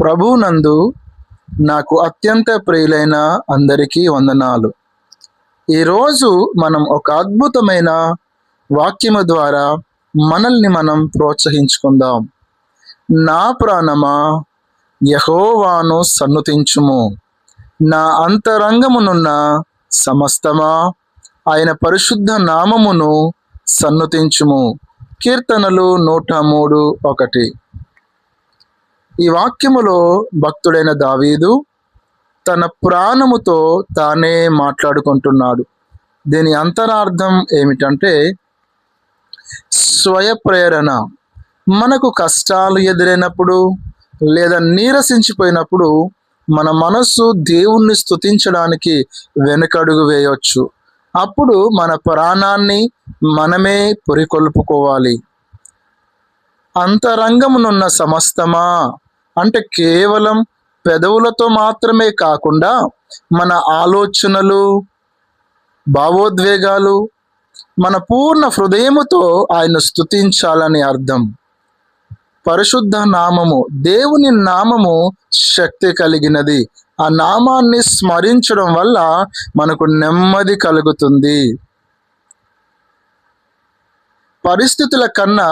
ప్రభువునందు నాకు అత్యంత ప్రియులైన అందరికీ వందనాలు. ఈరోజు మనం ఒక అద్భుతమైన వాక్యము ద్వారా మనల్ని మనం ప్రోత్సహించుకుందాం. నా ప్రాణమా యెహోవాను సన్నుతించుము, నా అంతరంగమునున్న సమస్తమా ఆయన పరిశుద్ధ నామమును సన్నుతించుము. కీర్తనలు 103:1. ఈ వాక్యములో భక్తుడైన దావీదు తన ప్రాణముతో తానే మాట్లాడుకుంటున్నాడు. దీని అంతరార్థం ఏమిటంటే స్వయ ప్రేరణ. మనకు కష్టాలు ఎదురైనప్పుడు లేదా నీరసించిపోయినప్పుడు మన మనస్సు దేవుణ్ణి స్తుతించడానికి వెనకడుగు వేయొచ్చు. అప్పుడు మన ప్రాణాన్ని మనమే పురికొల్పుకోవాలి. అంతరంగమునున్న సమస్తమా అంటే కేవలం పెదవులతో మాత్రమే కాకుండా మన ఆలోచనలు, భావోద్వేగాలు, మన పూర్ణ హృదయముతో ఆయన స్తుతించాలని అర్థం. పరిశుద్ధ నామము, దేవుని నామము శక్తి కలిగినది. ఆ నామాన్ని స్మరించడం వల్ల మనకు నెమ్మది కలుగుతుంది. పరిస్థితుల కన్నా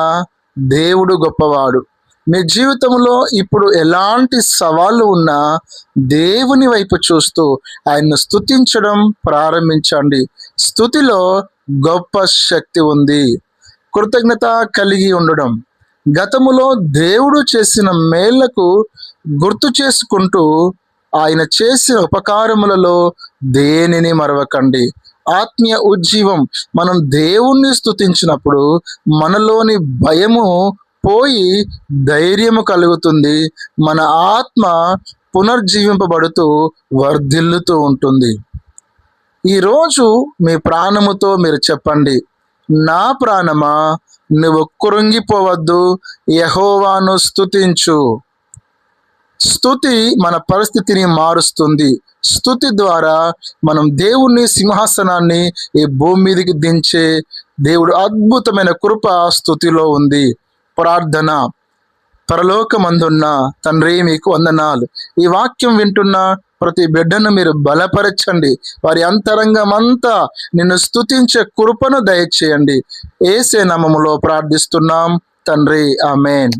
దేవుడు గొప్పవాడు. మీ జీవితంలో ఇప్పుడు ఎలాంటి సవాళ్ళు ఉన్నా దేవుని వైపు చూస్తూ ఆయన్ను స్తుతించడం ప్రారంభించండి. స్తుతిలో గొప్ప శక్తి ఉంది. కృతజ్ఞత కలిగి ఉండడం, గతములో దేవుడు చేసిన మేళ్లకు గుర్తు చేసుకుంటూ ఆయన చేసిన ఉపకారములలో దేనిని మరవకండి. ఆత్మీయ ఉజ్జీవం. మనం దేవుణ్ణి స్తుతించినప్పుడు మనలోని భయము పోయి ధైర్యము కలుగుతుంది. మన ఆత్మ పునర్జీవింపబడుతూ వర్ధిల్లుతూ ఉంటుంది. ఈరోజు మీ ప్రాణముతో మీరు చెప్పండి, నా ప్రాణమా నువ్వు కృంగిపోవద్దు, యెహోవాను స్తుతించు. స్తుతి మన పరిస్థితిని మారుస్తుంది. స్తుతి ద్వారా మనం దేవుని సింహాసనాన్ని ఈ భూమి మీదకి దించే దేవుడు అద్భుతమైన కృప స్తుతిలో ఉంది. ప్రార్థన. పరలోకమందున్న తండ్రి, మీకు వందనాలు. ఈ వాక్యం వింటున్న ప్రతి బిడ్డను మీరు బలపరచండి. వారి అంతరంగమంతా నిన్ను స్తుతించే కృపను దయచేయండి. యేసు నామములో ప్రార్థిస్తున్నాం తండ్రి, ఆమేన్.